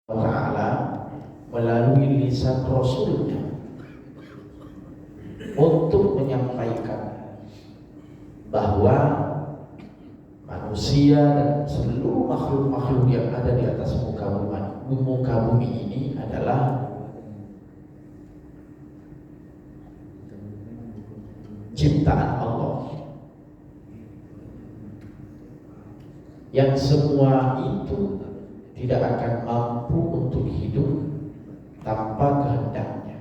Ta'ala melalui lisan Rasulnya untuk menyampaikan bahwa manusia dan seluruh makhluk-makhluk yang ada di atas muka bumi ini adalah ciptaan Allah, yang semua itu tidak akan mampu untuk hidup tanpa kehendaknya.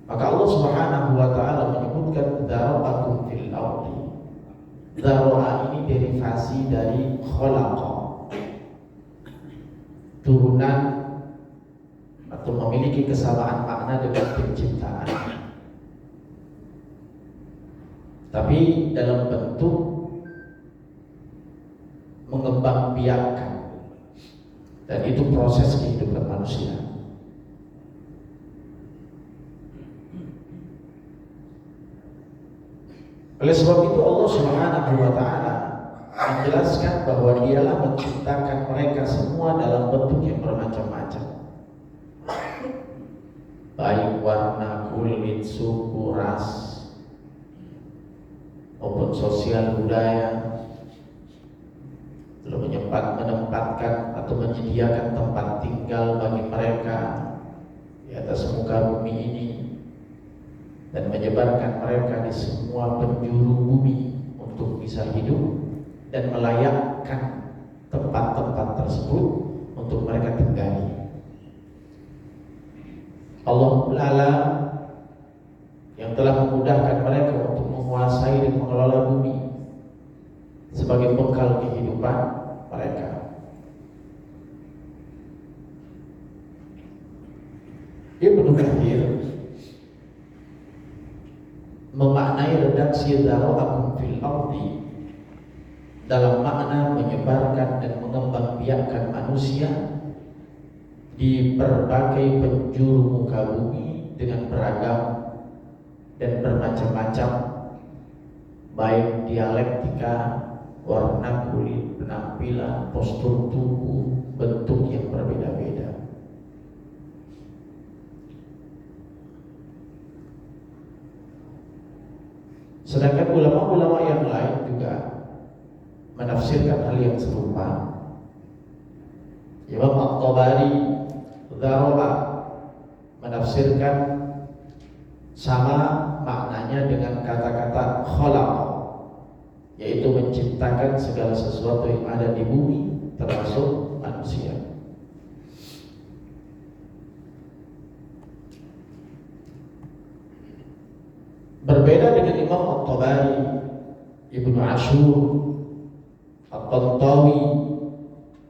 Maka Allah Subhanahu wa taala menyebutkan dzara'akum fil ardi. Dzara'a ini derivasi dari khalaqa, turunan atau memiliki kesamaan makna dengan penciptaan, tapi dalam bentuk mengembangbiakkan, dan itu proses kehidupan manusia. Oleh sebab itu Allah Subhanahu wa taala menjelaskan bahwa Dialah menciptakan mereka semua dalam bentuk yang bermacam-macam, baik warna kulit, suku, ras, maupun sosial budaya, lalu menempatkan atau menyediakan tempat tinggal bagi mereka di atas muka bumi ini, dan menyebarkan mereka di semua penjuru bumi untuk bisa hidup dan melayakkan tempat-tempat tersebut untuk mereka tinggali. Allah Ta'ala yang telah memudahkan mereka untuk menguasai dan mengelola bumi sebagai bekal kehidupan mereka. Ibnu Katsir memaknai redaksi dzara'akum fil ardi dalam makna menyebarkan dan mengembangbiakkan manusia di berbagai penjuru muka bumi dengan beragam dan bermacam-macam, baik dialektika, warna kulit, penampilan, postur tubuh, bentuk yang berbeda-beda. Sedangkan ulama-ulama yang lain juga menafsirkan hal yang serupa. Imam At-Tabari dzara'a menafsirkan sama maknanya dengan kata-kata khalaqa, yaitu menciptakan segala sesuatu yang ada di bumi termasuk manusia. Berbeda dengan Imam At-Tabari, Ibnu Ashur, At-Tantawi,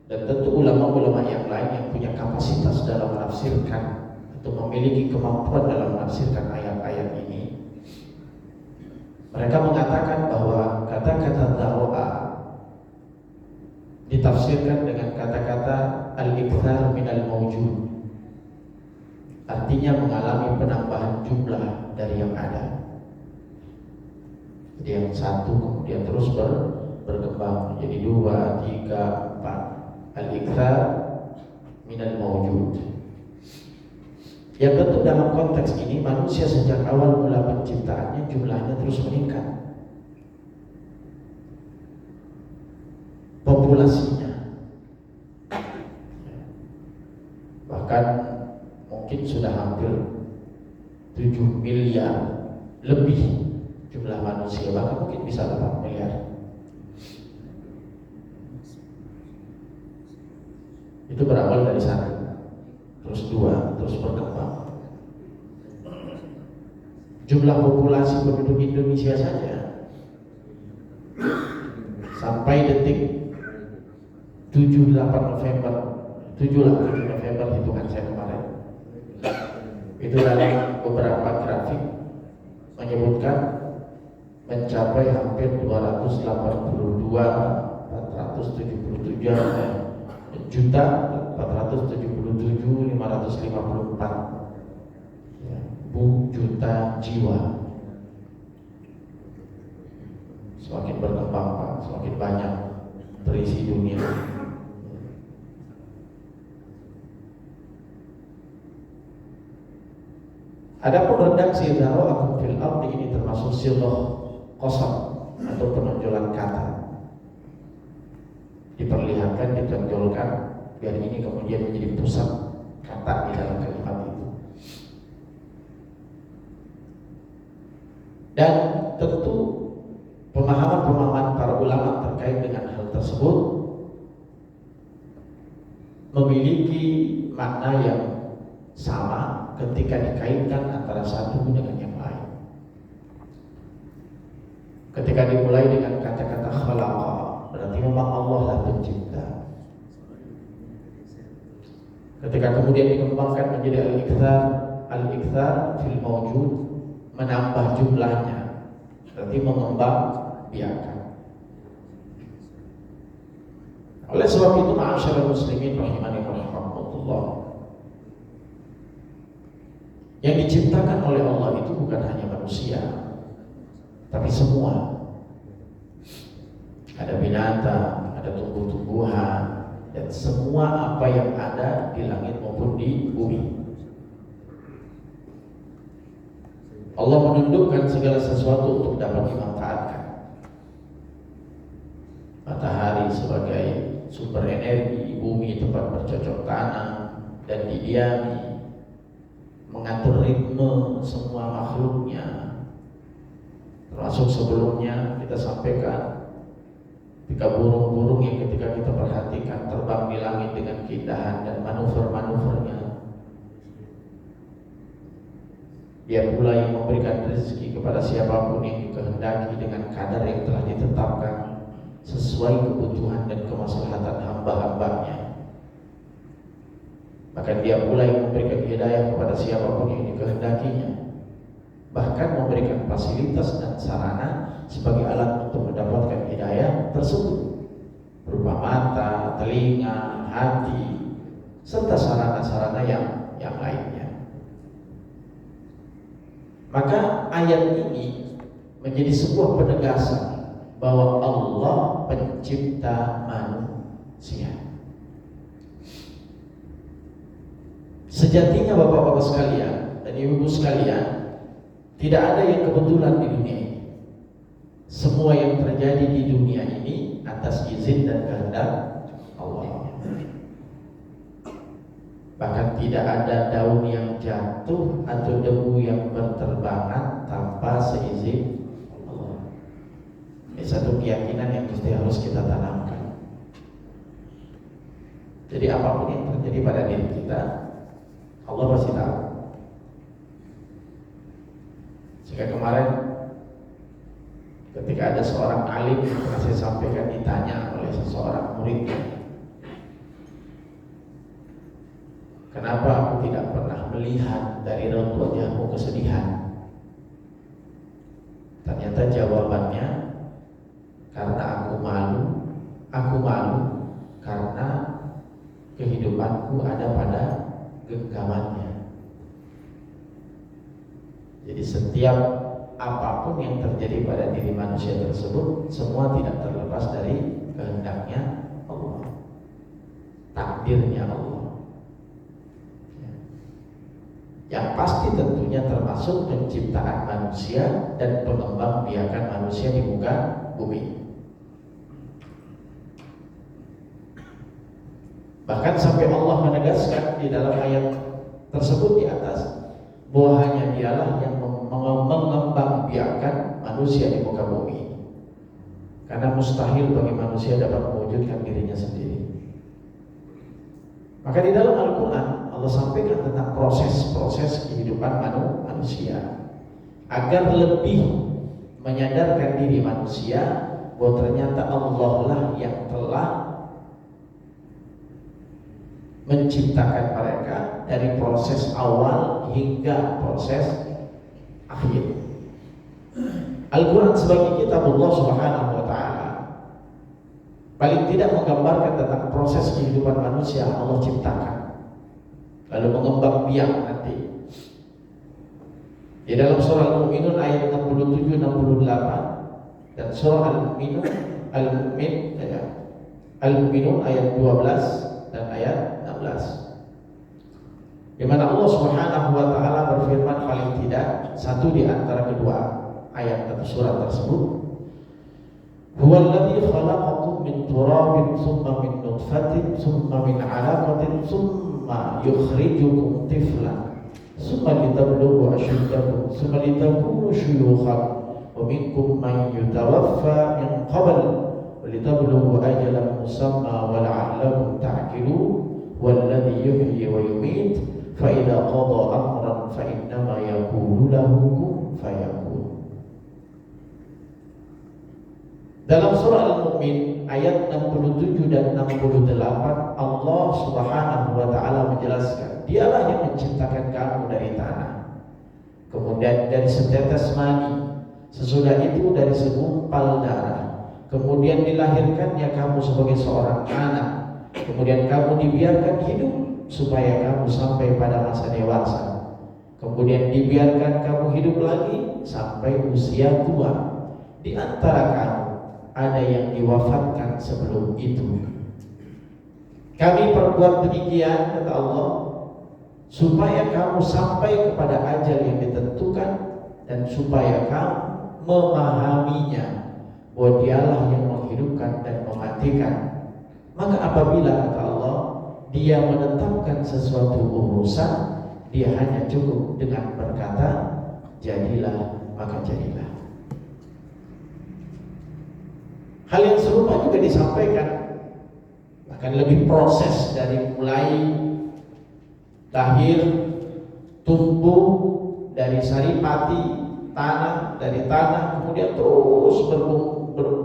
dan tentu ulama-ulama yang lain yang punya kapasitas dalam menafsirkan atau memiliki kemampuan dalam menafsirkan ayat-ayat ini. Mereka mengatakan bahwa kata-kata dzara'a ditafsirkan dengan kata-kata al-iktsar minal mawjud, artinya mengalami penambahan jumlah dari yang ada. Jadi yang satu kemudian terus berkembang menjadi 2, 3, 4. Al-iktsar minal mawjud. Yang tentu dalam konteks ini manusia sejak awal mula penciptaannya jumlahnya terus meningkat, populasinya bahkan mungkin sudah hampir 7 miliar lebih jumlah manusia, bahkan mungkin bisa 8 miliar. Itu berawal dari sana, terus 2, terus berkembang. Jumlah populasi penduduk Indonesia saja sampai detik 7 November hitungan saya kemarin, itu dalam beberapa grafik menyebutkan mencapai hampir 287.454 juta jiwa. Semakin berkembang Pak, semakin banyak terisi dunia. Adapun redaksi dzara'akum fil ardi ini termasuk sighah qasam atau penonjolan kata. Diperlihatkan, ditonjolkan biar ini kemudian menjadi pusat kata di dalam kalimat itu. Dan tentu pemahaman-pemahaman para ulama terkait dengan hal tersebut memiliki makna yang sama ketika dikaitkan antara satu dengan yang lain. Ketika dimulai dengan kata-kata khalaqa, berarti memang Allah lah pencipta. Ketika kemudian dikembangkan menjadi al-iktsar fil mawjud, menambah jumlahnya, berarti mengembang biakan. Oleh sebab itu, ma'asyiral muslimin rahimani wa rahimakumullah, yang diciptakan oleh Allah itu bukan hanya manusia, tapi semua. Ada binatang, ada tumbuh-tumbuhan, dan semua apa yang ada di langit maupun di bumi. Allah menundukkan segala sesuatu untuk dapat dimanfaatkan. Matahari sebagai sumber energi, bumi tempat bercocok tanam dan didiami, mengatur ritme semua makhluknya. Termasuk sebelumnya kita sampaikan ketika burung-burung yang ketika kita perhatikan terbang di langit dengan keindahan dan manuver-manuvernya. Dia pula yang memberikan rezeki kepada siapapun yang dikehendaki dengan kadar yang telah ditetapkan sesuai kebutuhan dan kemaslahatan hamba-hambanya. Bahkan dia pula yang memberikan hidayah kepada siapapun yang dikehendakinya. Bahkan memberikan fasilitas dan sarana sebagai alat untuk mendapatkan hidayah tersebut, berupa mata, telinga, hati, serta sarana-sarana yang lainnya. Maka ayat ini menjadi sebuah penegasan bahwa Allah pencipta manusia. Sejatinya bapak-bapak sekalian dan ibu-ibu sekalian, tidak ada yang kebetulan di dunia ini. Semua yang terjadi di dunia ini atas izin dan kehendak Allah. Bahkan tidak ada daun yang jatuh atau debu yang berterbangan tanpa seizin Allah. Ini satu keyakinan yang mesti harus kita tanamkan. Jadi apapun yang terjadi pada diri kita, Allah pasti tahu. Jika kemarin ketika ada seorang alim yang pernah saya sampaikan ditanya oleh seseorang muridnya, kenapa aku tidak pernah melihat dari raut wajahmu kesedihan? Ternyata jawabannya, karena aku malu karena kehidupanku ada pada genggamannya. Jadi setiap apapun yang terjadi pada diri manusia tersebut, semua tidak terlepas dari kehendaknya Allah, takdirnya Allah. Yang pasti tentunya termasuk penciptaan manusia dan pengembangbiakan manusia di muka bumi. Bahkan sampai Allah menegaskan di dalam ayat tersebut di atas bahwa hanya dialah yang mengembangbiakan manusia di muka bumi, karena mustahil bagi manusia dapat mewujudkan dirinya sendiri. Maka di dalam Al-Quran Allah sampaikan tentang proses-proses kehidupan manusia agar lebih menyadarkan diri manusia bahwa ternyata Allah lah yang telah menciptakan mereka dari proses awal hingga proses akhir. Al-Quran sebagai kitab Allah Subhanahu wa ta'ala paling tidak menggambarkan tentang proses kehidupan manusia Allah ciptakan lalu mengembang biak nanti. Di dalam surah Al-Mu'minun ayat 67-68 dan surah Al-Mu'minun ayat 12 dan ayat 16, di mana Allah Subhanahu wa ta'ala berfirman, paling tidak satu di antara kedua ayat atau surat tersebut. Huwallazi khalaqakum min turabin tsumma min nutfatin tsumma min 'alaqatin tsumma yukhrijukum tiflan tsumma litablughu ashuddakum tsumma litakunu syuyukhan wa minkum man yutawaffa min qabl wa litablughu ajalan musamma wa la'allakum ta'qilun wallazi yuhyi wa yumiit fa idza qada amran fa innama yaqulu lahu kun fayakun. Dalam surah Al-Mu'min ayat 67 dan 68 Allah Subhanahu wa taala menjelaskan, Dialah yang menciptakan kamu dari tanah, kemudian dari setetes mani, sesudah itu dari segumpal darah, kemudian dilahirkannya kamu sebagai seorang anak, kemudian kamu dibiarkan hidup supaya kamu sampai pada masa dewasa, kemudian dibiarkan kamu hidup lagi sampai usia tua. Di antara kamu ada yang diwafatkan sebelum itu. Kami perbuat demikian, kata Allah, supaya kamu sampai kepada ajal yang ditentukan dan supaya kamu memahaminya bahwa Dialah yang menghidupkan dan mematikan. Maka apabila, kata Allah, Dia menetapkan sesuatu urusan, Dia hanya cukup dengan berkata jadilah, maka jadilah. Hal yang serupa juga disampaikan, bahkan lebih proses dari mulai lahir, tumbuh dari saripati tanah, dari tanah kemudian terus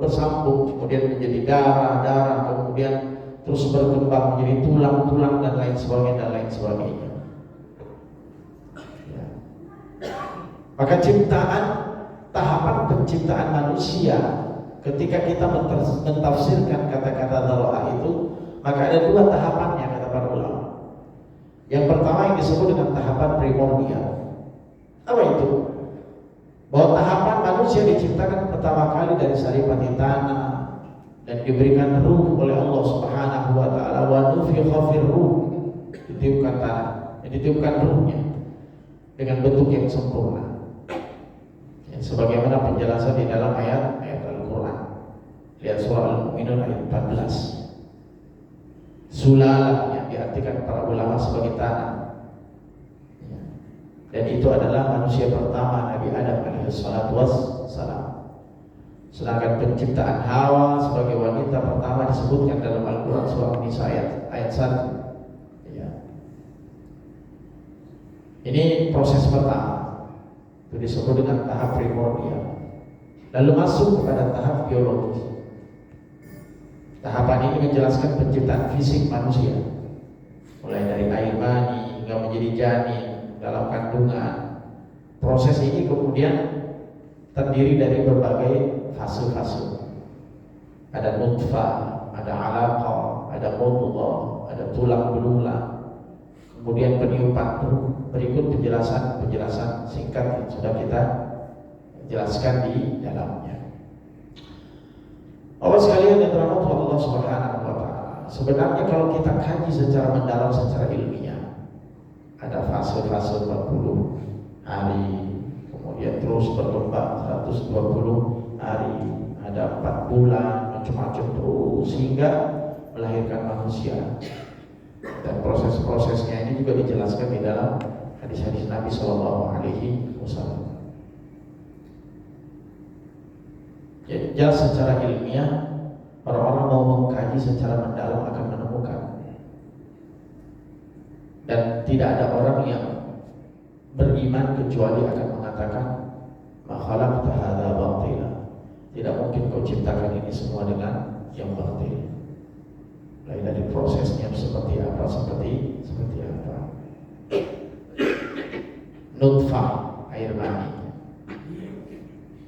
bersambung, kemudian menjadi darah, kemudian terus berkembang menjadi tulang dan lain sebagainya. Ya. Maka tahapan penciptaan manusia, ketika kita mentafsirkan kata-kata dharo'ah itu, maka ada dua tahapannya kata para ulama. Yang pertama yang disebut dengan tahapan primordial. Apa itu? Bahwa tahapan manusia diciptakan pertama kali dari saripati tanah dan diberikan ruh oleh Allah Subhanahu wa taala, wa nufikha fir ruh, ditiupkan tanah, ditiupkan ruhnya dengan bentuk yang sempurna. Ya, sebagaimana penjelasan di dalam ayat Al-Quran. Lihat surah Al-Mu'minun ayat 14. Sulalah yang diartikan para ulama sebagai tanah, dan itu adalah manusia pertama Nabi Adam alaihissalatu wassalam. Sedangkan penciptaan Hawa sebagai wanita pertama disebutkan dalam Al-Quran surah An-Nisa ayat 1. Ya. Ini proses pertama, itu disebut dengan tahap primordial. Lalu masuk kepada tahap biologis. Tahapan ini menjelaskan penciptaan fisik manusia, mulai dari air mani hingga menjadi janin dalam kandungan. Proses ini kemudian terdiri dari berbagai fase-fase. Ada nutfah, ada alaqah, ada mudghah, ada tulang belulang, kemudian peniupan ruh. Berikut penjelasan singkat yang sudah kita jelaskan di dalamnya. Bapak sekalian yang dirahmati Allah Subhanahu wa taala, sebenarnya kalau kita kaji secara mendalam, secara ilmiah, ada fase-fase 40 hari, kemudian terus berkembang 120 hari, ada 4 bulan, macam-macam terus hingga melahirkan manusia. Dan proses-prosesnya ini juga dijelaskan di dalam hadis-hadis Nabi Shallallahu Alaihi Wasallam. Jadi jelas secara ilmiah, orang-orang mau mengkaji secara mendalam akan menemukan, dan tidak ada orang yang beriman kecuali akan mengatakan ma khalaqta hadza batila. Tidak mungkin kau ciptakan ini semua dengan yang batil. Mulai dari prosesnya seperti apa. Nutfah, air mani,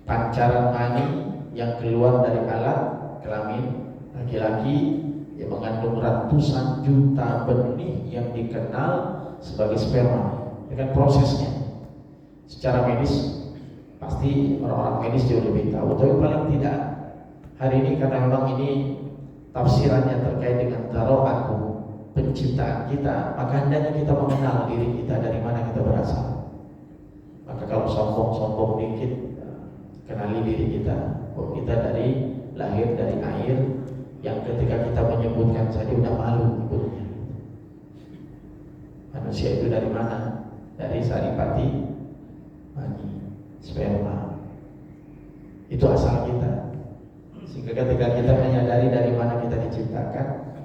pancaran mani yang keluar dari alat kelamin laki-laki yang mengandung ratusan juta benih yang dikenal sebagai sperma. Dengan prosesnya secara medis pasti orang-orang medis jauh lebih tahu, tapi paling tidak hari ini karena memang ini tafsirannya terkait dengan dharo'aku, penciptaan kita, maka hendaknya kita mengenal diri kita, dari mana kita berasal. Maka kalau sombong-sombong dikit, kenali diri kita. Oh, kita lahir dari air yang ketika kita menyebutkan saja udah malu nyebutnya. Manusia itu dari mana? Dari saripati mani, sperma. Itu asal kita. Sehingga ketika kita menyadari dari mana kita diciptakan,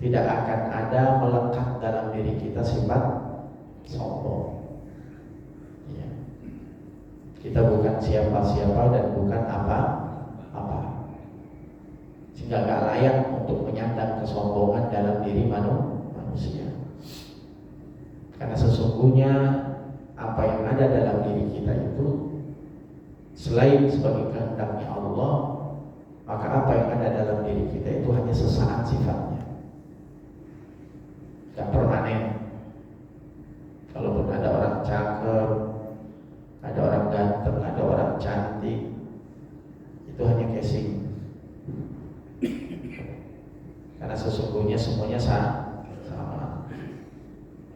tidak akan ada melekat dalam diri kita sifat sombong. Ya. Kita bukan siapa-siapa dan bukan apa-apa, sehingga gak layak untuk menyandang kesombongan dalam diri manusia. Karena sesungguhnya apa yang ada dalam diri kita itu selain sebagai kehendaknya Allah, maka apa yang ada dalam diri kita itu hanya sesaat sifatnya, gak permanen. Kalaupun ada orang cakep, ada orang ganteng, ada orang cantik, itu hanya casing. Karena sesungguhnya semuanya sama.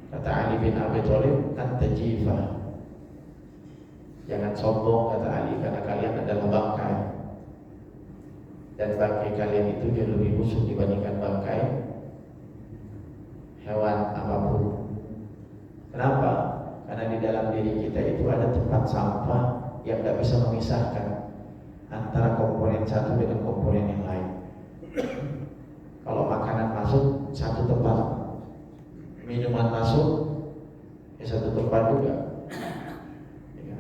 Kata Ali bin Abi Thalib, anta jifah. Jangan sombong, kata Ali, karena kalian adalah bangkai. Dan bangkai kalian itu jauh lebih busuk dibandingkan bangkai hewan apapun. Kenapa? Karena di dalam diri kita itu ada tempat sampah yang tidak bisa memisahkan antara komponen satu dengan komponen yang lain. Kalau makanan masuk satu tempat, minuman masuk satu tempat juga. Ya.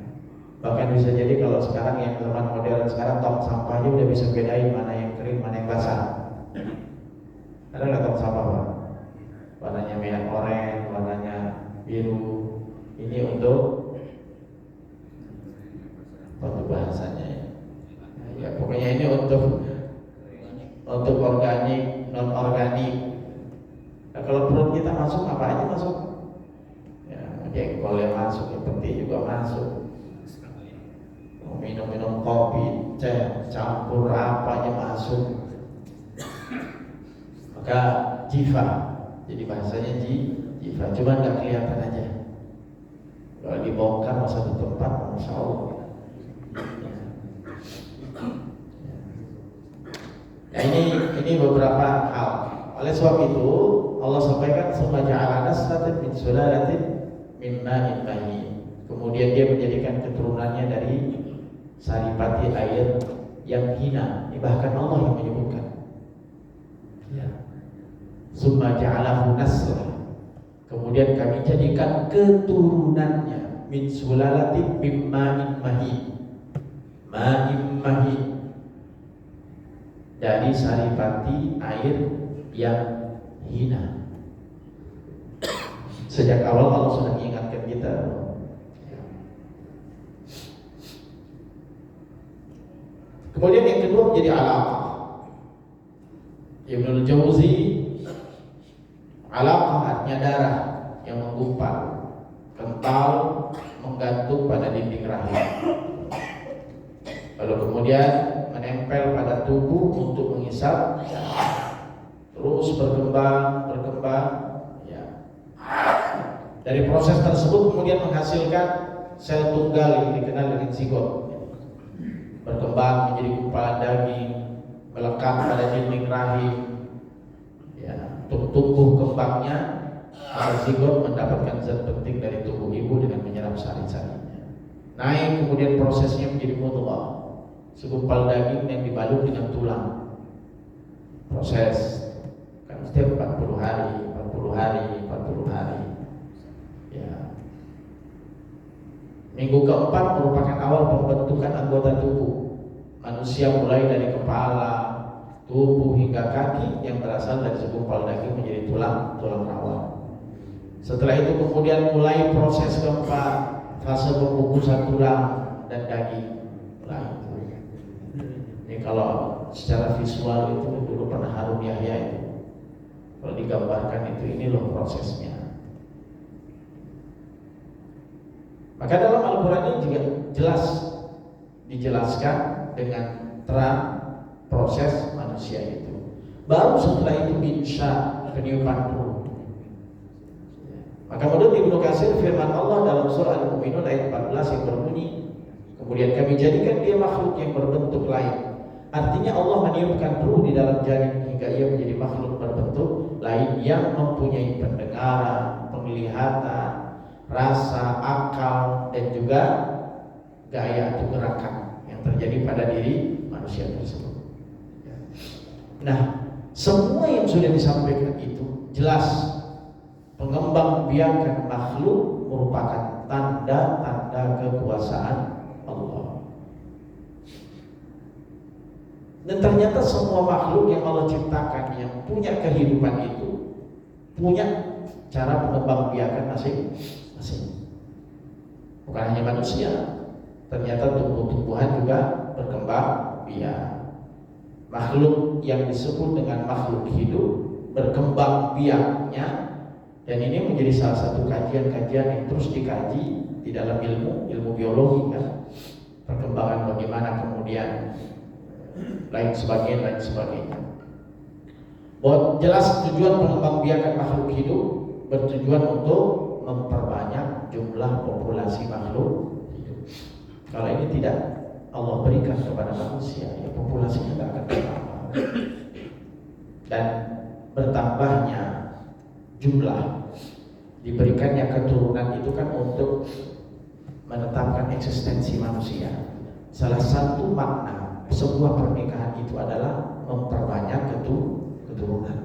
Bahkan bisa jadi kalau sekarang yang zaman modern sekarang tong sampahnya udah bisa bedain mana yang kering, mana yang basah. Ada nggak tong sampah, Pak? Warnanya merah oranye, warnanya biru. Ini untuk bahasanya ya. Ya pokoknya ini untuk organik, non organik. Nah, kalau perut kita masuk apa aja masuk. Ya, jengkol yang masuk, yang penting juga masuk. Mau minum kopi, teh, campur apa aja masuk. Maka jifa. Jadi bahasanya jifa, cuma nggak kelihatan aja. Kalau dibongkar satu tempat, masya Allah. Nah ini beberapa hal. Oleh sebab itu Allah sampaikan summa ja'ala nasratan min sulalatin min ma'in mahin. Kemudian dia menjadikan keturunannya dari saripati air yang hina. Ini bahkan Allah yang menyebutkan. Ya. Summa ja'alahu nasra. Kemudian kami jadikan keturunannya min sulalatin min ma'in mahin. Ma'in mahin, dari saripati air yang hina. Sejak awal Allah sudah mengingatkan kita. Kemudian yang kedua menjadi alaqah. Ibnul Jauzi, alaqah artinya darah yang menggumpal, kental, menggantung pada dinding rahim. Lalu kemudian menempel pada tubuh untuk menghisap, terus berkembang, ya. Dari proses tersebut kemudian menghasilkan sel tunggal yang dikenal dengan zigot, berkembang menjadi gumpalan daging, melekat pada dinding rahim, ya. Untuk tumbuh kembangnya, zigot mendapatkan zat penting dari tubuh ibu dengan menyerap sari-sarinya. Naik kemudian prosesnya menjadi mudghah, segumpal daging yang dibalut dengan tulang. Proses kan setiap 40 hari. Ya. Minggu keempat merupakan awal pembentukan anggota tubuh manusia, mulai dari kepala, tubuh hingga kaki yang berasal dari segumpal daging menjadi tulang rawa. Setelah itu kemudian mulai proses keempat, fase pembukusan tulang dan daging. Ini kalau secara visual itu dulu pernah Harun Yahya itu, kalau digambarkan itu, ini loh prosesnya. Maka dalam Al-Quran ini juga jelas dijelaskan dengan terang proses manusia itu. Baru setelah itu insya, peniupan ruh. Maka menurut Ibnu Katsir, firman Allah dalam surah Al-Mu'minun ayat 14 yang berbunyi, kemudian kami jadikan dia makhluk yang berbentuk lain. Artinya Allah meniupkan ruh di dalam janin hingga ia menjadi makhluk berbentuk lain yang mempunyai pendengaran, penglihatan, rasa, akal, dan juga gaya atau gerakan yang terjadi pada diri manusia tersebut. Nah, semua yang sudah disampaikan itu jelas pengembangbiakan makhluk merupakan tanda-tanda kekuasaan Allah. Dan ternyata semua makhluk yang Allah ciptakan yang punya kehidupan itu punya cara pengembangbiakan masing-masing. Bukan hanya manusia, ternyata tumbuh-tumbuhan juga berkembang biak. Makhluk yang disebut dengan makhluk hidup berkembang biaknya, dan ini menjadi salah satu kajian-kajian yang terus dikaji di dalam ilmu biologi kan. Perkembangan bagaimana kemudian lain sebagainya. Bahwa jelas tujuan pengembangbiakan makhluk hidup bertujuan untuk memperbanyak jumlah populasi makhluk hidup. Kalau ini tidak Allah berikan kepada manusia, ya populasinya tidak akan bertambah. Dan bertambahnya jumlah, diberikannya keturunan itu kan untuk menetapkan eksistensi manusia. Salah satu makna sebuah pernikahan itu adalah memperbanyak keturunan.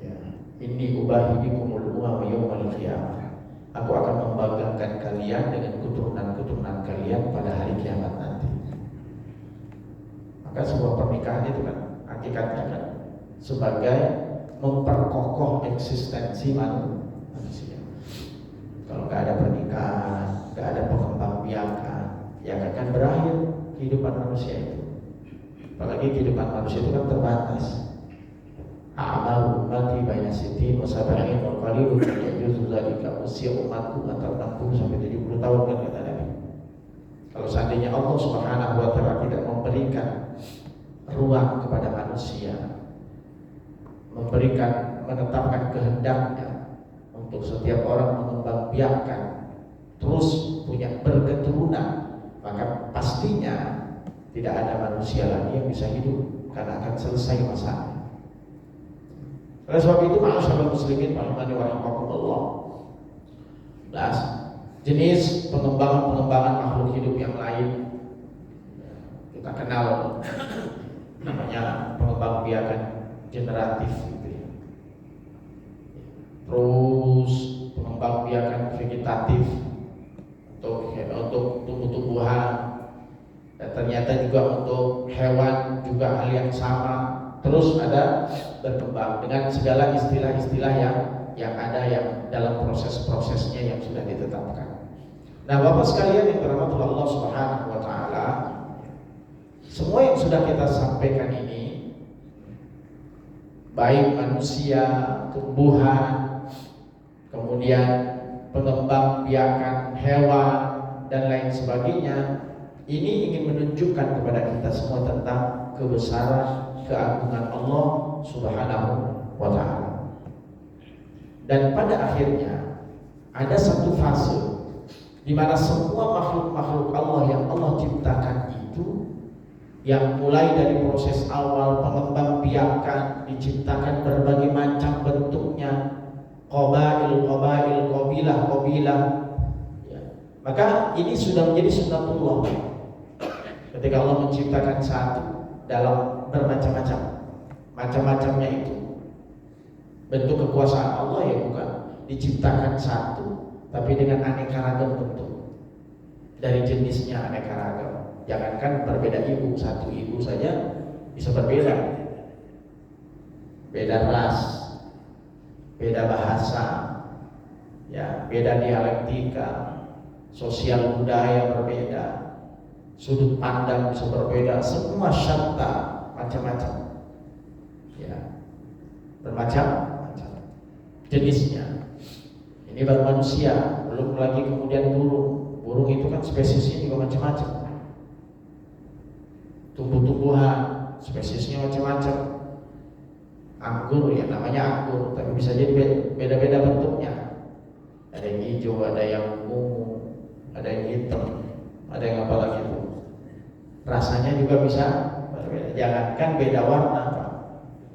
Ya. Inni ubahibikumul umma yaumal qiyamah. Aku akan membanggakan kalian dengan keturunan-keturunan kalian pada hari kiamat nanti. Maka sebuah pernikahan itu kan hakikatnya kan sebagai memperkokoh eksistensi manusia. Kalau nggak ada pernikahan, nggak ada pengembangbiakan, ya akan berakhir kehidupan manusia itu. Apalagi kehidupan manusia itu kan terbatas. Amal ummati baina sitin wa sab'in wal qalil yajuzu dzalika, usia umatku antara 60 sampai 70 tahun kan kata Nabi. Kalau seandainya Allah Subhanahu wa taala tidak memberikan ruang kepada manusia, menetapkan kehendaknya untuk setiap orang mengembangbiakan terus punya berketurunan, maka pastinya tidak ada manusia lagi yang bisa hidup karena akan selesai masanya. Oleh sebab itu, ma'asyiral muslimin rahimani wa rahimakumullah, jenis pengembangan makhluk hidup yang lain kita kenal namanya pengembangbiakan generatif gitu ya. Terus pengembangbiakan vegetatif untuk tumbuh-tumbuhan, dan ternyata juga untuk hewan juga hal yang sama. Terus ada berkembang dengan segala istilah-istilah yang ada yang dalam proses-prosesnya yang sudah ditetapkan. Nah, Bapak sekalian yang dirahmati Allah Subhanahu wa taala, semua yang sudah kita sampaikan ini, baik manusia, tumbuhan, kemudian pengembangbiakan hewan dan lain sebagainya, ini ingin menunjukkan kepada kita semua tentang kebesaran, keagungan Allah Subhanahu wa taala. Dan pada akhirnya ada satu fase di mana semua makhluk-makhluk Allah yang Allah ciptakan itu, yang mulai dari proses awal pengembangbiakan, diciptakan berbagai macam bentuknya, qabail, qabilah, ya. Maka ini sudah menjadi sunnatullah. Ketika Allah menciptakan satu dalam macam-macamnya itu bentuk kekuasaan Allah, ya bukan diciptakan satu tapi dengan aneka ragam bentuk, dari jenisnya aneka ragam. Jangankan berbeda ibu, satu ibu saja bisa berbeda, beda ras, beda bahasa, ya, beda dialektika, sosial budaya berbeda, sudut pandang bisa berbeda, semua syatta, macam-macam, ya, bermacam-macam jenisnya. Ini baru manusia, belum lagi kemudian burung itu kan spesiesnya juga macam-macam, tumbuh-tumbuhan spesiesnya macam-macam, anggur ya namanya anggur, tapi bisa jadi beda-beda bentuknya, hijau, ada yang ungu, ada yang hitam, ada yang apa lagi itu. Rasanya juga bisa berbeda. Jangankan beda warna, Pak.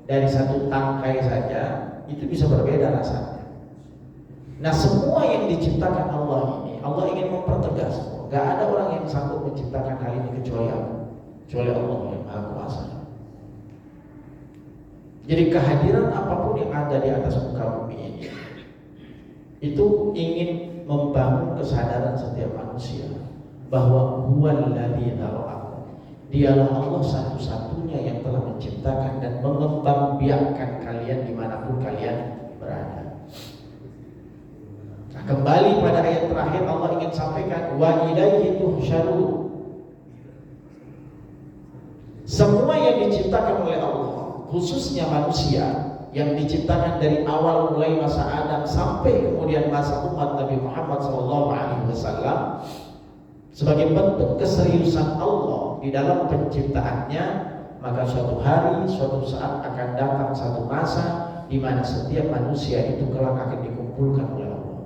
Dari satu tangkai saja itu bisa berbeda rasanya. Nah, semua yang diciptakan Allah ini, Allah ingin mempertegas, gak ada orang yang sanggup menciptakan hal ini kecuali Allah yang Maha Kuasa. Jadi kehadiran apapun yang ada di atas muka bumi ini itu ingin membangun kesadaran setiap manusia bahwa huwallazi dzara'akum, dialah Allah satu-satunya yang telah menciptakan dan mengembangbiakkan kalian dimanapun kalian berada. Nah, kembali pada ayat terakhir Allah ingin sampaikan wa ilaihi tuhsyarun. Semua yang diciptakan oleh Allah, khususnya manusia yang diciptakan dari awal mulai masa Adam sampai kemudian masa umat Nabi Muhammad SAW, sebagai bentuk keseriusan Allah di dalam penciptaannya, maka suatu hari, suatu saat akan datang satu masa di mana setiap manusia itu kelak akan dikumpulkan oleh Allah.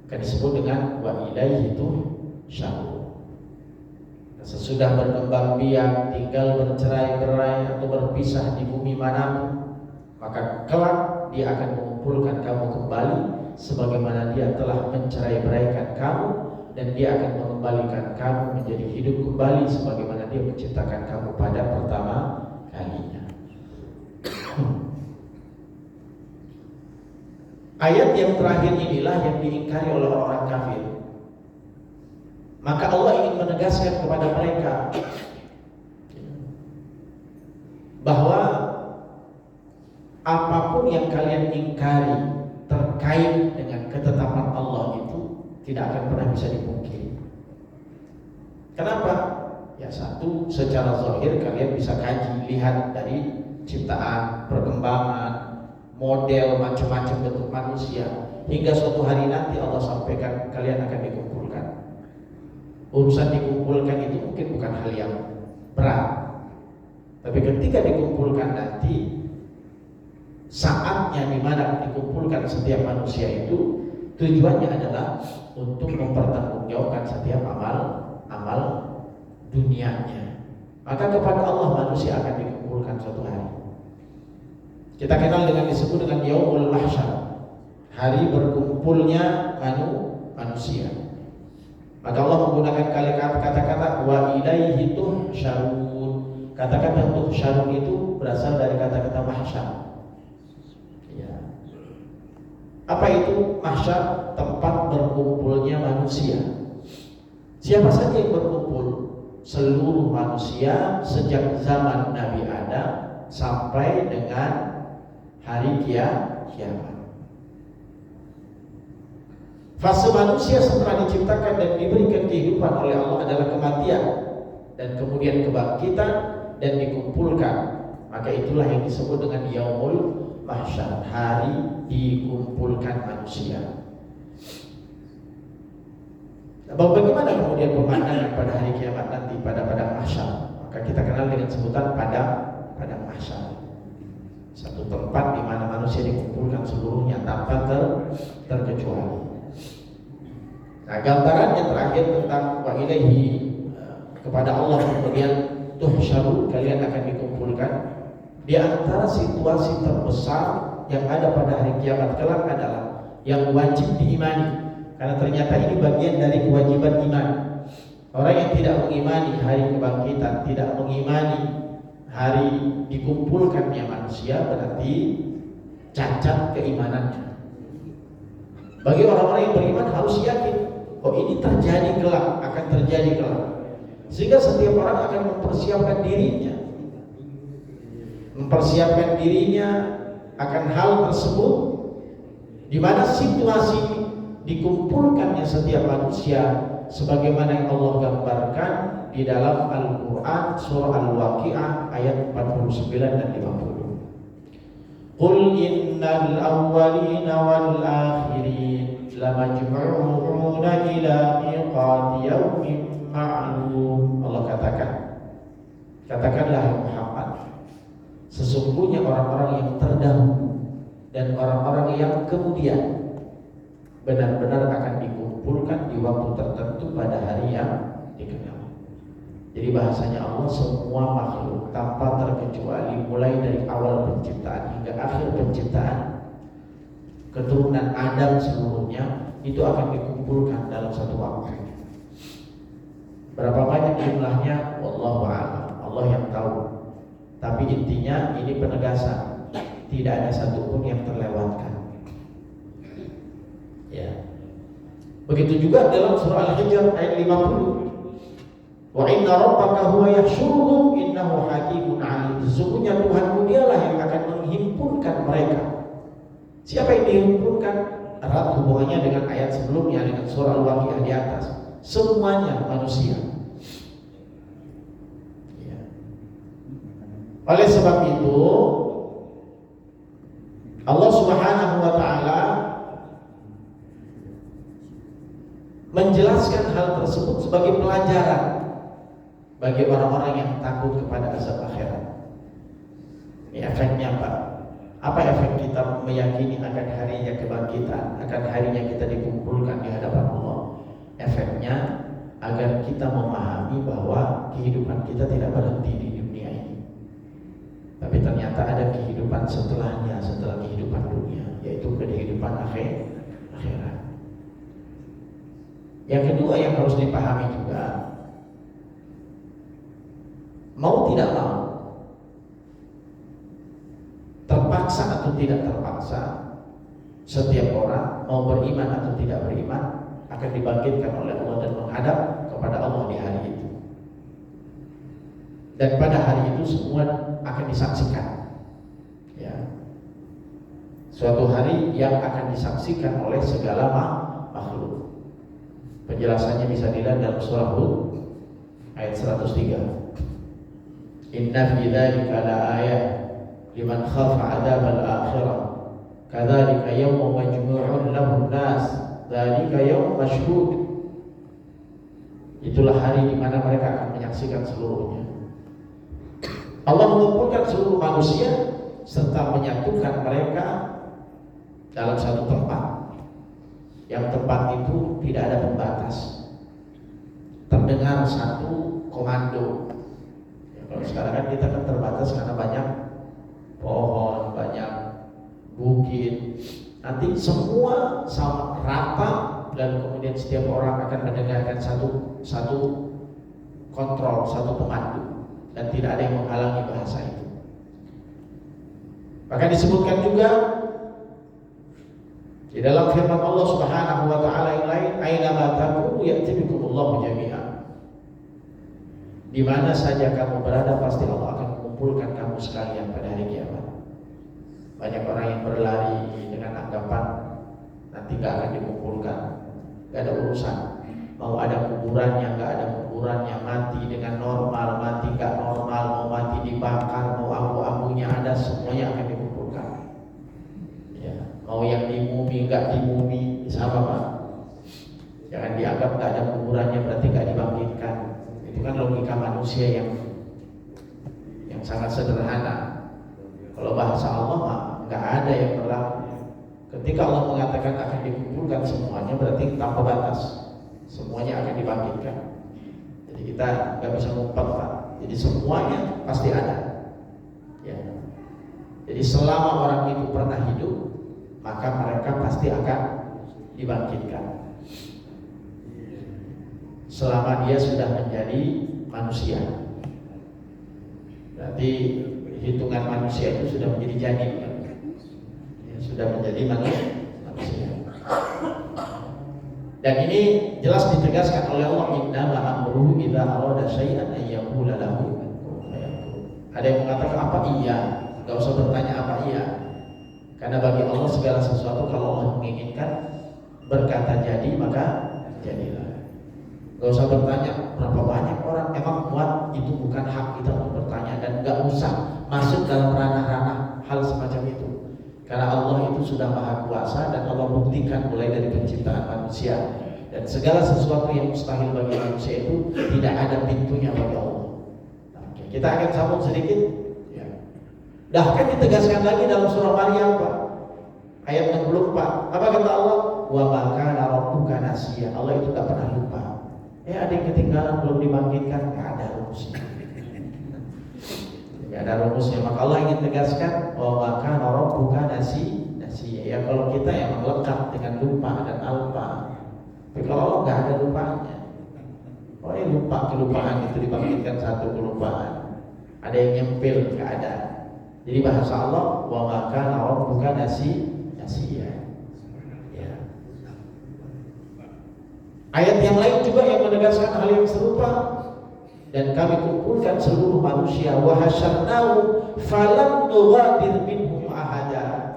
Akan disebut dengan wa ilaihi tuhsyarun. Sesudah berkembang biak, tinggal bercerai-berai atau berpisah di bumi manapun, maka kelak dia akan mengumpulkan kamu kembali sebagaimana dia telah mencerai-beraikan kamu, dan dia akan mengembalikan kamu menjadi hidup kembali sebagaimana dia menciptakan kamu pada pertama kalinya. Ayat yang terakhir inilah yang diingkari oleh orang kafir. Maka Allah ingin menegaskan kepada mereka bahwa apapun yang kalian ingkari terkait dengan ketetapan Allah itu tidak akan pernah bisa dipungkiri. Kenapa? Ya, satu, secara zahir kalian bisa kaji, lihat dari ciptaan, perkembangan, model macam-macam bentuk manusia, hingga suatu hari nanti Allah sampaikan kalian akan dikumpulkan. Urusan dikumpulkan itu mungkin bukan hal yang berat, tapi ketika dikumpulkan nanti, saatnya di mana dikumpulkan setiap manusia itu tujuannya adalah untuk mempertanggungjawabkan setiap amal dunianya. Maka kepada Allah manusia akan dikumpulkan suatu hari. Kita kenal dengan disebut dengan Yaumul Mahsyar, hari berkumpulnya manusia. Maka Allah menggunakan kata-kata wa ilaihi tuhsyarun. Kata-kata tuhsyarun itu berasal dari kata-kata mahsyar. Apa itu mahsyar? Tempat berkumpulnya manusia. Siapa saja yang berkumpul? Seluruh manusia sejak zaman Nabi Adam sampai dengan hari kiamat. Fase manusia setelah diciptakan dan diberikan kehidupan oleh Allah adalah kematian dan kemudian kebangkitan dan dikumpulkan. Maka itulah yang disebut dengan Yaumul Mahsyar, hari dikumpulkan manusia. Bagaimana kemudian pemandangan pada hari kiamat nanti, pada padang mahsyar? Maka kita kenal dengan sebutan padang mahsyar. Satu tempat di mana manusia dikumpulkan seluruhnya tanpa terkecuali. Nah, gambaran yang terakhir tentang wa ilaihi, kepada Allah kemudian tuhsyarun, kalian akan dikumpulkan. Di antara situasi terbesar yang ada pada hari kiamat kelak adalah yang wajib diimani, karena ternyata ini bagian dari kewajiban iman. Orang yang tidak mengimani hari kebangkitan, tidak mengimani hari dikumpulkannya manusia, berarti cacat keimanannya. Bagi orang-orang yang beriman harus yakin, oh ini terjadi kelak, akan terjadi kelak. Sehingga setiap orang akan mempersiapkan dirinya akan hal tersebut, di mana situasi dikumpulkannya setiap manusia sebagaimana yang Allah gambarkan di dalam Al-Quran surah Al-Waqi'ah ayat 49 dan 50. Qul innal awwalina wal akhirin lamajmu'una ila miqati yaumin ma'lum. Allah katakanlah Muhammad, sesungguhnya orang-orang yang terdahulu dan orang-orang yang kemudian benar-benar akan dikumpulkan di waktu tertentu pada hari yang dikenal. Jadi bahasanya Allah, semua makhluk tanpa terkecuali, mulai dari awal penciptaan hingga akhir penciptaan, keturunan Adam seluruhnya itu akan dikumpulkan dalam satu waktu. Berapa banyak jumlahnya? Wallahu a'lam, Allah yang tahu. Tapi intinya ini penegasan, tidak ada satupun yang terlewatkan. Ya. Begitu juga dalam surah Al-Hijr ayat 50. Wa inna rabbaka huwa yahsyuruhum innahu hakimun alim. Sesungguhnya Tuhanmu dialah yang akan menghimpunkan mereka. Siapa yang dihimpunkan? Erat hubungannya dengan ayat sebelumnya, dengan surah Al-Waqiah di atas. Semuanya manusia. Ya. Oleh sebab itu Allah Subhanahu wa ta'ala menjelaskan hal tersebut sebagai pelajaran bagi orang-orang yang takut kepada azab akhirat. Ini efeknya apa? Apa efek kita meyakini akan harinya kebangkitan, akan harinya kita dikumpulkan di hadapan Allah? Efeknya agar kita memahami bahwa kehidupan kita tidak berhenti di dunia ini, tapi ternyata ada kehidupan setelahnya, setelah kehidupan dunia, yaitu kehidupan akhirat. Yang kedua yang harus dipahami juga, mau tidak mau, terpaksa atau tidak terpaksa, setiap orang mau beriman atau tidak beriman akan dibangkitkan oleh Allah dan menghadap kepada Allah di hari itu. Dan pada hari itu semua akan disaksikan. Ya. Suatu hari yang akan disaksikan oleh segala makhluk. Penjelasannya bisa dilihat dalam surah Hud ayat 103. Inna fi dzalika laayah liman khafa 'adzabal akhirah. Kadzalika yawmun majmu'un lahu an-nas, dzalika yawm mashhud. Itulah hari di mana mereka akan menyaksikan seluruhnya. Allah mengumpulkan seluruh manusia serta menyatukan mereka dalam satu tempat. Yang tempat itu tidak ada pembatas, terdengar satu komando. Ya, kalau sekarang kan kita kan terbatas karena banyak pohon, banyak bukit. Nanti semua sama rata dan kemudian setiap orang akan mendengarkan satu kontrol, satu pemandu, dan tidak ada yang menghalangi bahasa itu. Maka disebutkan juga di dalam firman Allah Subhanahu wa ta'ala yang lain, aina ma takunu ya'ti bikumullahu jami'an. Di mana saja kamu berada pasti Allah akan mengumpulkan kamu sekalian pada hari kiamat. Banyak orang yang berlari dengan anggapan nanti gak akan dikumpulkan, gak ada urusan. Mau ada kuburannya, gak ada kuburannya, mati dengan normal, mati gak normal, mau mati dibakar, mau abu-abunya ada, semuanya akan dikumpulkan. Mau yang dimumi, enggak dimumi, sama Pak. Jangan dianggap enggak ada kuburannya berarti enggak dibangkitkan. Itu kan logika manusia yang sangat sederhana. Kalau bahasa Allah mah enggak ada yang berlaku. Ketika Allah mengatakan akan dikumpulkan semuanya, berarti tanpa batas. Semuanya akan dibangkitkan. Jadi kita enggak bisa ngumpet Pak. Jadi semuanya pasti ada. Ya. Jadi selama orang itu pernah hidup, maka mereka pasti akan dibangkitkan. Selama dia sudah menjadi manusia, berarti hitungan manusia itu sudah menjadi janin, ya, sudah menjadi manusia. Dan ini jelas ditegaskan oleh Allah, innama amruhu idza arada syai'an ay yaqula lahu kun fayakun. Ada yang mengatakan apa iya, enggak usah bertanya apa iya. Karena bagi Allah segala sesuatu kalau Allah menginginkan berkata jadi maka jadilah. Gak usah bertanya berapa banyak orang, emang kuat, itu bukan hak kita untuk bertanya. Dan gak usah masuk dalam ranah-ranah hal semacam itu. Karena Allah itu sudah maha kuasa dan Allah buktikan mulai dari penciptaan manusia. Dan segala sesuatu yang mustahil bagi manusia itu tidak ada pintunya bagi Allah. Oke, kita akan sambung sedikit. Bahkan ditegaskan lagi dalam surah Maryam Pak, ayat 64. Apa kata Allah? wa ma kana rabbuka nasiya. Allah itu tak pernah lupa. Ada yang ketinggalan belum dibangkitkan, nggak ada rumusnya. Nggak ada rumusnya. Maka Allah ingin tegaskan wa ma kana rabbuka nasiya. Ya kalau kita yang melekat dengan lupa dan alpa. Tapi kalau Allah nggak ada lupanya. Kelupaan itu dibangkitkan satu kelupaan. Ada yang nyempil, nggak ada. Jadi bahasa Allah wa ma kana rabbuka nasiya. Ya. Ayat yang lain juga yang menegaskan hal yang serupa. Dan kami kumpulkan seluruh manusia wa hasyarnahu falam nughadir minhum ahada.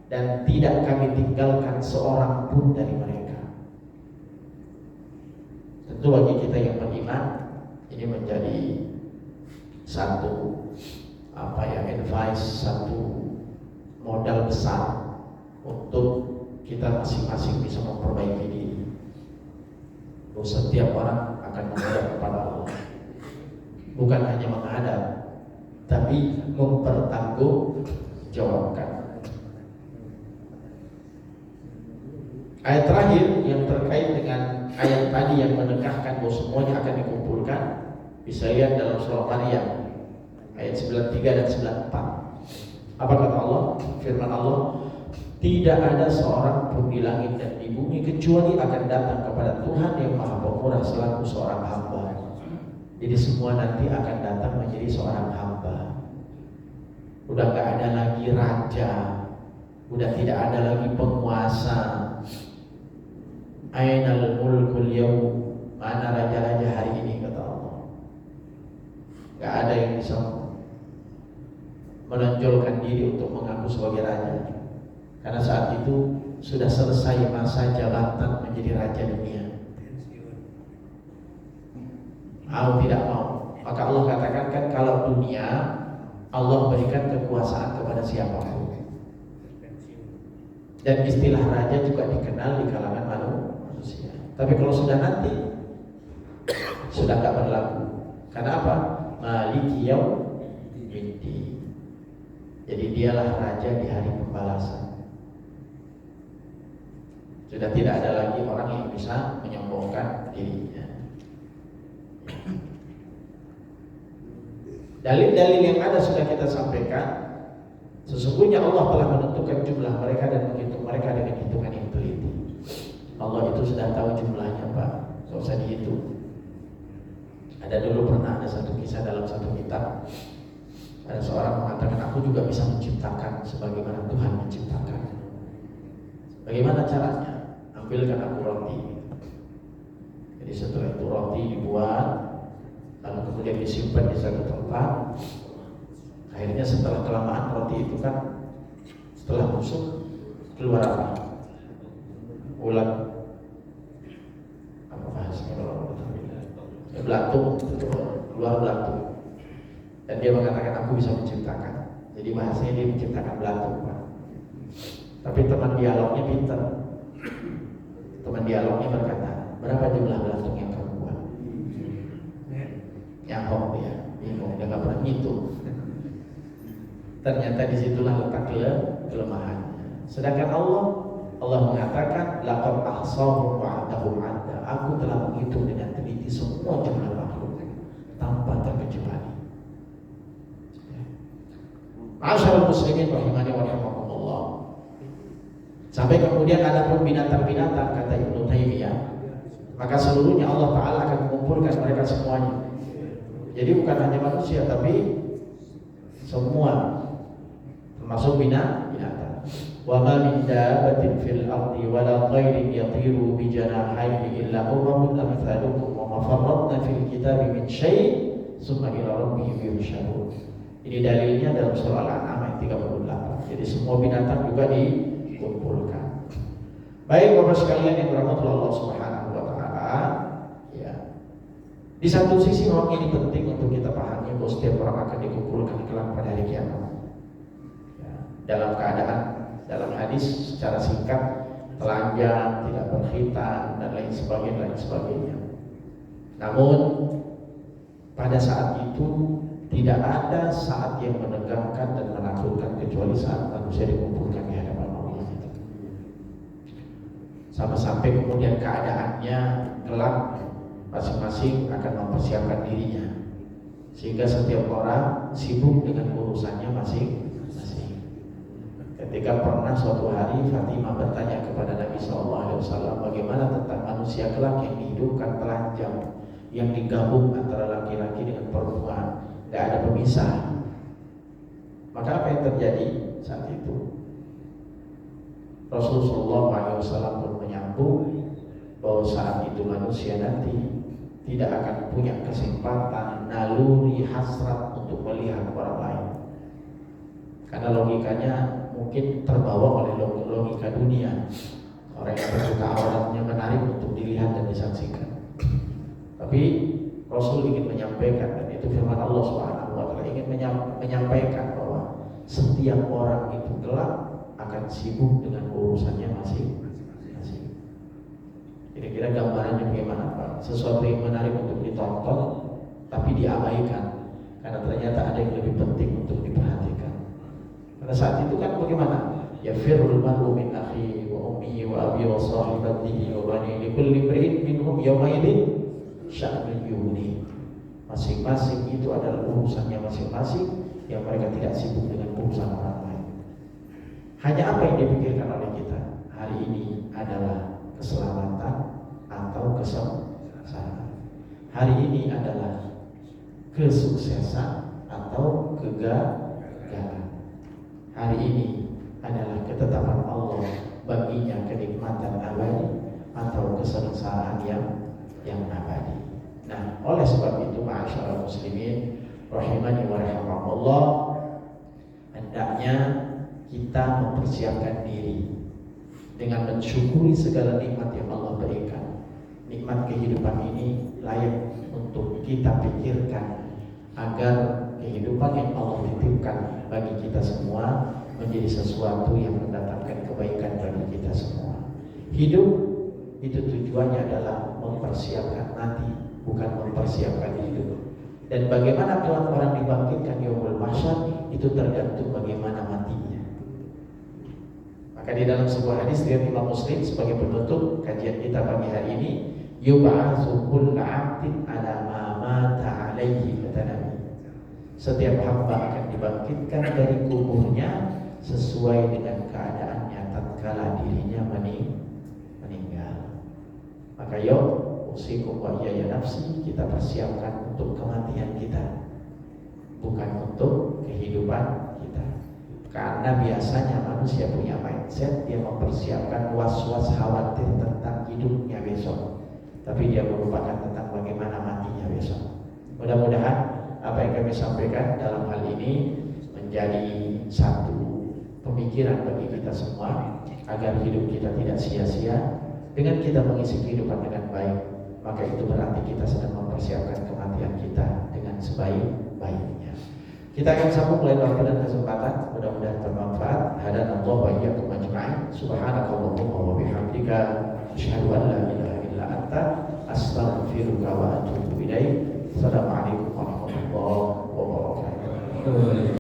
Dan tidak kami tinggalkan seorang pun dari mereka. Tentu bagi kita yang beriman ini menjadi satu advice, satu modal besar untuk kita masing-masing bisa memperbaiki diri. Setiap orang akan menghadap kepada Allah. Bukan hanya menghadap, tapi mempertanggungjawabkan. Ayat terakhir yang terkait dengan ayat tadi yang menekankan bahwa semuanya akan dikumpulkan, bisa lihat dalam surah Maryam ayat 93 dan 94. Apa kata Allah? Firman Allah, tidak ada seorang pun di langit dan di bumi kecuali akan datang kepada Tuhan yang Maha Pemurah selaku seorang hamba. Jadi semua nanti akan datang menjadi seorang hamba. Udah gak ada lagi raja, udah tidak ada lagi penguasa. Ainal mulkul yaum, mana raja-raja hari ini, kata Allah. Gak ada yang bisa menonjolkan diri untuk mengaku sebagai raja. Karena saat itu sudah selesai masa jabatan menjadi raja dunia. Mau tidak mau. Maka Allah katakan kan kalau dunia Allah berikan kekuasaan kepada siapapun. Dan istilah raja juga dikenal di kalangan manusia. Tapi kalau sudah nanti sudah tak berlaku. Karena apa? Maliki yaumiddin. Jadi dialah raja di hari pembalasan. Sudah tidak ada lagi orang yang bisa menyombongkan dirinya. Dalil-dalil yang ada sudah kita sampaikan. Sesungguhnya Allah telah menentukan jumlah mereka dan menghitung mereka dengan hitungan yang teliti. Allah itu sudah tahu jumlahnya, Pak. Tidak usah dihitung. Ada dulu pernah ada satu kisah dalam satu kitab. Ada seorang mengatakan, aku juga bisa menciptakan sebagaimana Tuhan menciptakan. Bagaimana caranya? Ambilkan aku roti. Jadi setelah itu roti dibuat, lalu kemudian disimpan di satu tempat. Akhirnya setelah kelamaan roti itu kan setelah busuk keluar apa? Ulat. Apa bahasanya kalau belatung, keluar belatung. Dan dia mengatakan aku bisa menciptakan. Jadi bahasanya dia menciptakan belatung, Pak. Tapi teman dialognya pintar. Teman dialognya berkata, berapa jumlah belatung yang kamu buat? Nyahok dia, bingung, dia nggak pernah ngitung. Ternyata disitulah letak kelemahannya. Sedangkan Allah mengatakan, laqad ahsahum wa 'adahum 'adda. Aku telah menghitung dengan teliti semua jumlah makhluk tanpa terkecuali. Ma'asyiral muslimin rahimani wa rahimakumullah. Sampai kemudian ada pun binatang-binatang, kata Ibnu Taimiyah, maka seluruhnya Allah Ta'ala akan mengumpulkan mereka semuanya. Jadi bukan hanya manusia, tapi semua, termasuk binatang. Wa ma min dabbatin fil ardi wa la tayrin yatiru bi janahihi illa umamun amsalukum wa ma farratna fil kitabi min syai' summa ila rabbihim yuhsyarun. Ini dalilnya dalam surah Al-An'am ayat 38. Jadi semua binatang juga dikumpulkan. Baik Bapak sekalian yang dirahmati Allah Subhanahu wa taala, ya. Di satu sisi memang ini penting untuk kita pahami bahwa setiap orang akan dikumpulkan kelak pada hari kiamat. Ya, dalam keadaan, dalam hadis secara singkat, telanjang, tidak berkhitan dan lain sebagainya. Namun pada saat itu tidak ada saat yang menegangkan dan menakutkan kecuali saat manusia dikumpulkan di hadapan Allah. sampai kemudian keadaannya gelap, masing-masing akan mempersiapkan dirinya, sehingga setiap orang sibuk dengan urusannya masing-masing. Ketika pernah suatu hari Fatimah bertanya kepada Nabi SAW, bagaimana tentang manusia kelak yang dihidupkan telanjang, yang digabung antara laki-laki dengan perempuan, tidak ada pemisah. Maka apa yang terjadi saat itu? Rasulullah SAW pun menyambung bahwa saat itu manusia nanti tidak akan punya kesempatan, naluri, hasrat untuk melihat orang lain, karena logikanya mungkin terbawa oleh logika dunia. Orang yang bersuka auratnya menarik untuk dilihat dan disaksikan. Tapi Rasul ingin menyampaikan, dan itu firman Allah SWT, ingin menyampaikan bahwa setiap orang itu kelak akan sibuk dengan urusannya masing-masing. Kira-kira gambarannya bagaimana Pak? Sesuatu yang menarik untuk ditonton tapi diabaikan karena ternyata ada yang lebih penting untuk diperhatikan. Pada saat itu kan bagaimana? Ya firul mar'u min akhi wa ummihi wa abi wa sahibatihi wa bani likulli imri'in minhum yawma idzin sya'nun yughni. Masing-masing itu adalah urusannya masing-masing, yang mereka tidak sibuk dengan urusan orang lain. Hanya apa yang dipikirkan oleh kita hari ini adalah keselamatan atau kesuksesan. Hari ini adalah kesuksesan atau kegagalan. Hari ini adalah ketetapan Allah baginya kenikmatan abadi atau kesengsaraan yang abadi. Nah, oleh sebab itu ma'asyiral muslimin rahimani wa rahimakumullah, hendaknya kita mempersiapkan diri dengan mensyukuri segala nikmat yang Allah berikan. Nikmat kehidupan ini layak untuk kita pikirkan agar kehidupan yang Allah titipkan bagi kita semua menjadi sesuatu yang mendatangkan kebaikan bagi kita semua. Hidup itu tujuannya adalah mempersiapkan mati, bukan mempersiapkan hidup. Dan bagaimana kelak orang dibangkitkan yaumul mahsyar itu tergantung bagaimana matinya. Maka di dalam sebuah hadis riwayat Imam Muslim sebagai penutup kajian kita pagi hari ini, yub'atsu kullu 'abdin 'ala ma mata 'alaihi, kata Nabi. Setiap hamba akan dibangkitkan dari kuburnya sesuai dengan keadaannya tatkala dirinya meninggal. Maka yuk usikum wa ya nafsi, kita persiapkan untuk kematian kita, bukan untuk kehidupan kita. Karena biasanya manusia punya mindset, dia mempersiapkan was-was khawatir tentang hidupnya besok, tapi dia melupakan tentang bagaimana matinya besok. Mudah-mudahan apa yang kami sampaikan dalam hal ini menjadi satu pemikiran bagi kita semua, agar hidup kita tidak sia-sia. Dengan kita mengisi kehidupan dengan baik, maka itu berarti kita sedang mempersiapkan kematian kita dengan sebaik-baiknya. Kita akan sambung lain waktu dan kesempatan, mudah-mudahan bermanfaat. Hadanallahu wa iyyakum ajma'in. Subhanakallahumma wa bihamdika, asyhadu an la ilaha illa anta, astaghfiruka wa atubu ilaik. Assalamualaikum warahmatullahi wabarakatuh.